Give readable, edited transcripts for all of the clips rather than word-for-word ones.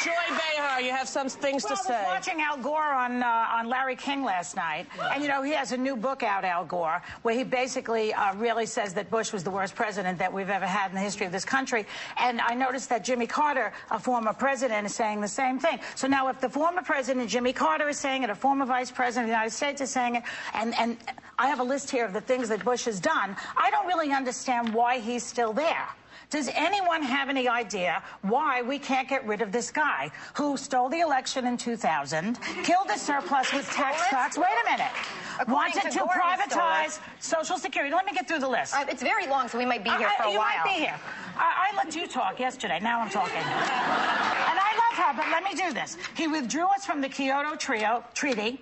Joy Behar, you have some things to say. I was watching Al Gore on Larry King last night, and you know he has a new book out, Al Gore, where he basically really says that Bush was the worst president that we've ever had in the history of this country. And I noticed that Jimmy Carter, a former president, is saying the same thing. So now, if the former president Jimmy Carter is saying it, a former vice president of the United States is saying it, and I have a list here of the things that Bush has done, I don't really understand why he's still there. Does anyone have any idea why we can't get rid of this guy who stole the election in 2000, killed the surplus with tax cuts? Wait a minute. Wanted to privatize Social Security. Let me get through the list. It's very long, so we might be here for a while. You might be here. I let you talk yesterday. Now I'm talking. And I love her, but let me do this. He withdrew us from the Kyoto Treaty.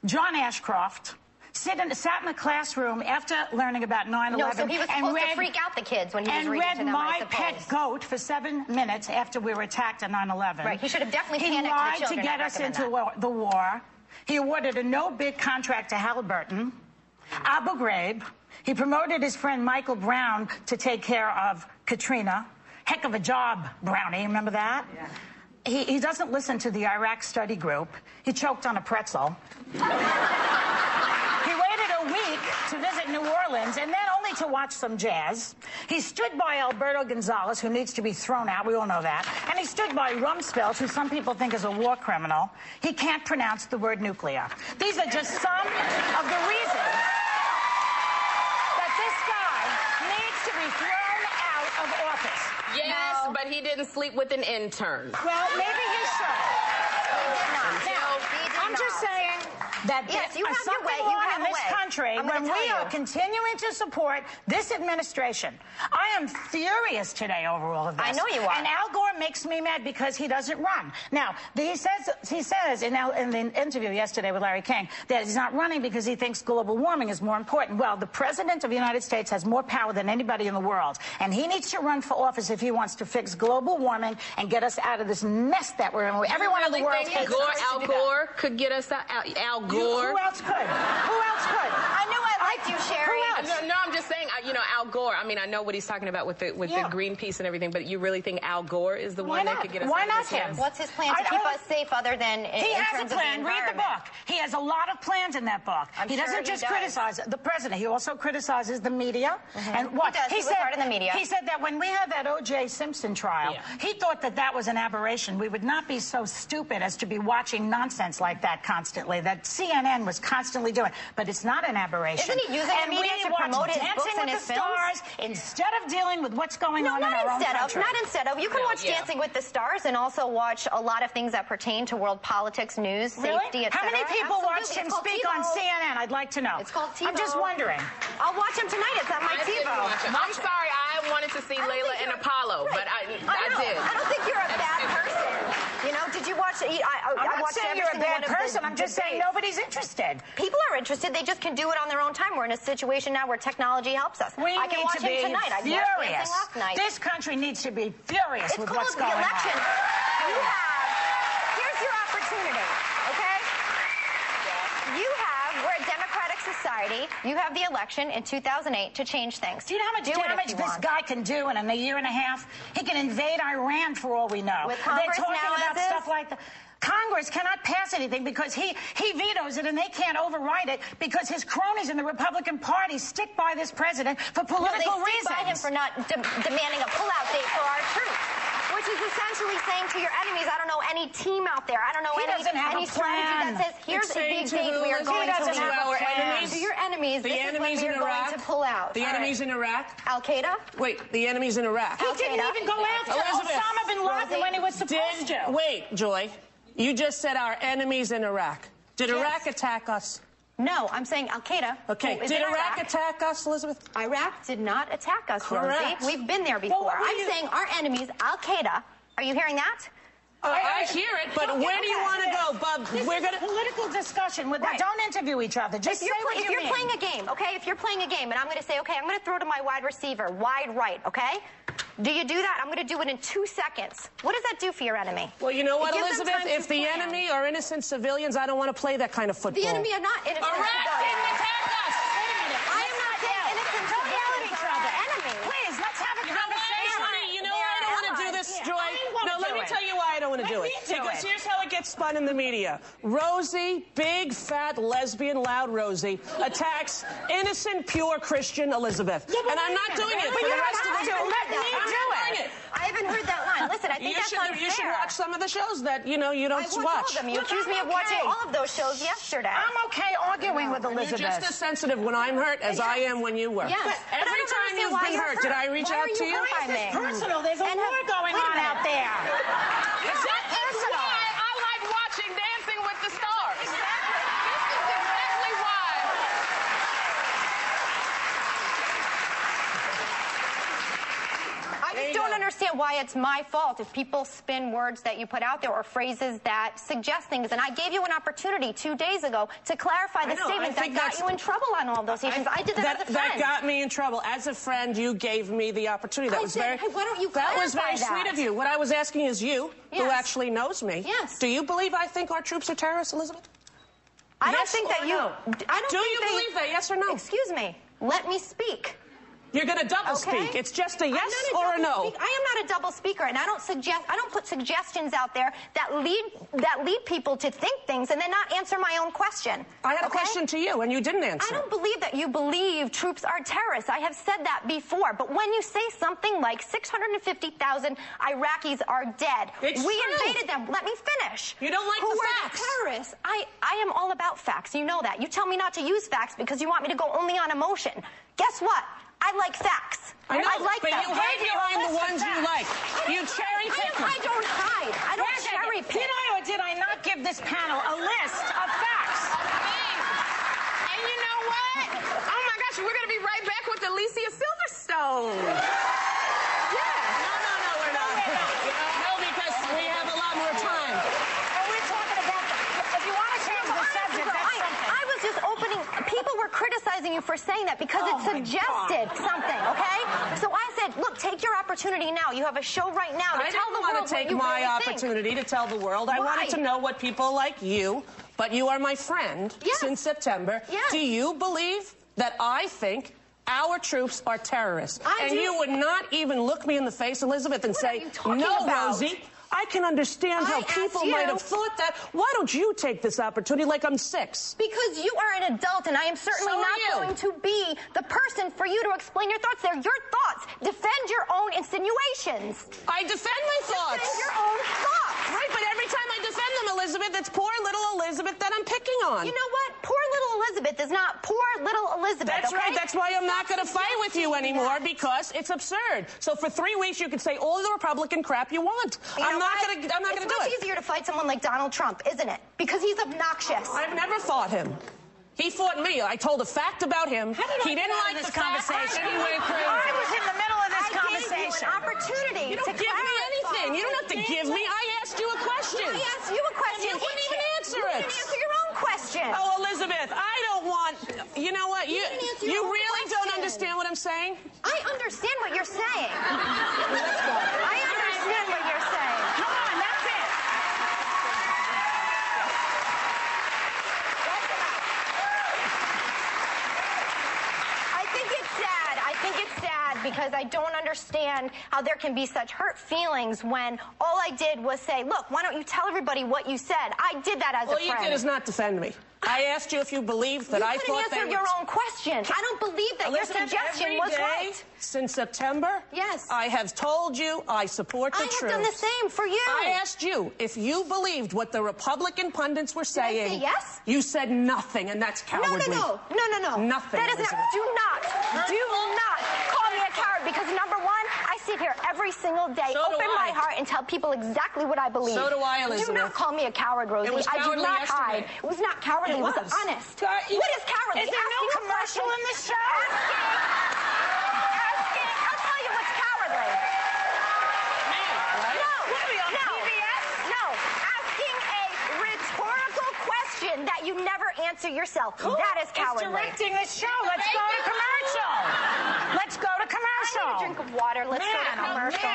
John Ashcroft sat in the classroom after learning about 9/11. No, so he was supposed to freak out the kids when he was reading to them, My Pet Goat for 7 minutes after we were attacked on 9/11. Right, he should have definitely panicked the children. to He lied to get us into the war. He awarded a no-bid contract to Halliburton, Abu Ghraib. He promoted his friend Michael Brown to take care of Katrina. Heck of a job, Brownie. Remember that? Yeah. He doesn't listen to the Iraq study group. He choked on a pretzel. To visit New Orleans, and then only to watch some jazz. He stood by Alberto Gonzales, who needs to be thrown out. We all know that. And he stood by Rumsfeld, who some people think is a war criminal. He can't pronounce the word nuclear. These are just some of the reasons that this guy needs to be thrown out of office. Yes, but he didn't sleep with an intern. Well, maybe he should. I'm just saying that yes, you have something your way. wrong You have in this country when we are continuing to support this administration. I am furious today over all of this. I know you are. And Al Gore makes me mad because he doesn't run. Now, he says in the interview yesterday with Larry King that he's not running because he thinks global warming is more important. Well, the president of the United States has more power than anybody in the world, and he needs to run for office if he wants to fix global warming and get us out of this mess that we're in. Everyone in the world hates us. Al Gore could get us out. Al Gore. Who else could? Who else could? I knew I liked you, Sherry. No, I'm just saying, you know, Al Gore. I mean, I know what he's talking about with the Greenpeace and everything, but you really think Al Gore is the one that could get us out of this mess? What's his plan to keep us safe other than he has a plan. Read the book. He has a lot of plans in that book. He doesn't just criticize the president. He also criticizes the media. And what? He was part of the media. He said that when we had that O.J. Simpson trial, he thought that that was an aberration. We would not be so stupid as to be watching nonsense like that constantly, that CNN was constantly doing. But it's not an aberration. Isn't he using the media to promote his books and his films? Instead of dealing with what's going on in our own country. Not instead of. You can watch Dancing with the Stars and also watch a lot of things that pertain to world politics, news, safety, etc. How many people watched him speak on CNN? I'd like to know. It's called TiVo. I'm just wondering. I'll watch him tonight. It's on my TiVo. I'm sorry. I wanted to see Layla and Apollo, but I did. I don't think you're a bad person. You know, did you watch? I'm not saying you're a bad person. I'm just saying nobody's interested. People are interested. They just can do it on their own time. We're in a situation now where technology helps us. I can watch him tonight. I watched Dancing last night. This country needs to be furious with what's going on. It's called the election. Here's your opportunity, okay? We're a democratic society. You have the election in 2008 to change things. Do you know how much damage this guy can do in a year and a half? He can invade Iran for all we know. With Congress They're talking about stuff like that. Congress cannot pass anything because he vetoes it, and they can't override it because his cronies in the Republican Party stick by this president for political reasons. They stick by him for not demanding a pullout date for our troops, which is essentially saying to your enemies, I don't know any team out there, I don't know any strategy that says, here's a big date we are going to leave. Our enemies. To your enemies, the this enemies is when we are going to pull out. The enemies in Iraq? Al-Qaeda? Wait, the enemies in Iraq. He didn't even go after Osama bin Laden when he was supposed to. Wait, Joy. You just said our enemies in Iraq. Did Iraq attack us? No, I'm saying Al-Qaeda. Okay. Did Iraq attack us, Elisabeth? Iraq did not attack us, Rosie. We've been there before. I'm saying our enemies, Al-Qaeda. Are you hearing that? I hear it, but where do you want to go, Bub? We're going to political discussion. Don't interview each other. Just say what you mean. If you're playing a game, okay? If you're playing a game, and I'm going to say, okay, I'm going to throw to my wide receiver, wide right, okay? Do you do that? I'm going to do it in 2 seconds. What does that do for your enemy? Well, you know what, Elisabeth? If the enemy are innocent civilians, I don't want to play that kind of football. The enemy are not innocent civilians. Iraq didn't attack us. Wait a minute. I am not saying innocent civilians are our enemy. Please, let's have a conversation. You know why I don't want to do this, Joy? No, let me tell you why I don't want want to do it. Because here's how it gets spun in the media. Rosie, big, fat, lesbian, loud Rosie, attacks innocent, pure Christian Elisabeth. And I'm not doing it for the rest of the show. Let me do it. I haven't heard that line. Listen, I think that's unfair. You should watch some of the shows that, you don't watch. All of them. You accused me of watching all of those shows yesterday. I'm okay arguing with Elisabeth. You're just as sensitive when I'm hurt as I am when you were. Yes. But every time you've been hurt, did I reach out to you? Why is this personal? There's a war going on out there. Is that personal? I like watching Dancing with the Stars. This is exactly why. I just don't understand why it's my fault if people spin words that you put out there or phrases that suggest things. And I gave you an opportunity 2 days ago to clarify the statement that got you in trouble on all of those issues. I did that as a friend. That got me in trouble. As a friend, you gave me the opportunity. That was very. Hey, why don't you clarify that was very sweet of you. What I was asking is you, who actually knows me. Yes. Do you believe I think our troops are terrorists, Elisabeth? I don't think that you. Do you believe that? Yes or no? Excuse me. Let me speak. You're going to double speak. It's just a yes or a no. I am not a double speaker, and I don't put suggestions out there that lead people to think things and then not answer my own question. I had a question to you, and you didn't answer. I don't believe that you believe troops are terrorists. I have said that before. But when you say something like 650,000 Iraqis are dead, we invaded them. Let me finish. You don't like the facts. Who were the terrorists? I am all about facts. You know that. You tell me not to use facts because you want me to go only on emotion. Guess what? I like facts. I know, like but them. you hide behind the ones you like. You cherry pick them. I don't hide. I don't cherry pick. Did I or did I not give this panel a list of facts? And you know what? Oh my gosh, we're going to be right back with Alicia Silverstone. Yeah. No, we're not. No, because we have a lot more time. And we're talking about if you want to change the subject, that's something. I was just opening. People were criticizing you for saying that because it suggested something, okay? So I said, look, take your opportunity now. You have a show right now to tell the world want to take my opportunity to tell the world. I wanted to know what people like you, but you are my friend since September. Yes. Do you believe that I think our troops are terrorists? You would not even look me in the face, Elisabeth, and say, no, Rosie. I can understand how people might have thought that. Why don't you take this opportunity like I'm 6? Because you are an adult, and I am certainly not going to be the person for you to explain your thoughts. They're your thoughts. Defend your own insinuations. I defend my thoughts. Defend your own thoughts. Right, but every time I defend them, Elisabeth, it's poor little Elisabeth that I'm picking on. You know what? Poor little Elisabeth is not poor little Elisabeth. That's right. That's why I'm not going to fight with you anymore, because it's absurd. So for 3 weeks, you can say all the Republican crap you want. I'm not going to do it. It's much easier to fight someone like Donald Trump, isn't it? Because he's obnoxious. I've never fought him. He fought me. I told a fact about him. He didn't like this conversation. He went crazy. I was in the middle of this conversation. I gave you an opportunity. You don't give me anything. You don't have to give me. I asked you a question. I asked you a question. You wouldn't even answer it. You didn't answer your own question. Oh, Elizabeth, I don't want. You know what? You really don't understand what I'm saying? I understand what you're saying. I understand what you're saying. Come on, that's it. I think it's sad because I don't understand how there can be such hurt feelings when all I did was say, look, why don't you tell everybody what you said? I did that as a friend. All you did is not defend me. I asked you if you believed that I thought they were... You couldn't answer your own question. I don't believe that your suggestion was right. Since September, yes, I have told you I support the troops. I have done the same for you. I asked you if you believed what the Republican pundits were saying. Did I say yes? You said nothing, and that's cowardly. No. Nothing. That is not. Do not call me a coward, because number one, I sit here every single day, open my heart, and tell people exactly what I believe. So do I, Elisabeth. Do not call me a coward, Rosie. I do not hide. It was not cowardly. It was honest. What is cowardly? Is there no commercial in this show? I'll tell you what's cowardly. Asking a rhetorical question that you never answer yourself. That is cowardly. It's directing the show. Let's go to commercial. Let's go to commercial. I need a drink of water. Let's go to commercial.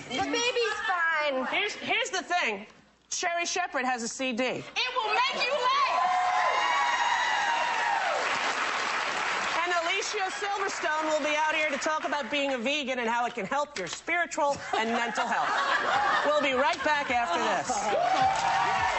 The baby's fine. Here's the thing. Sherry Shepherd has a CD. It will make you laugh. And Alicia Horatio Silverstone will be out here to talk about being a vegan and how it can help your spiritual and mental health. We'll be right back after this.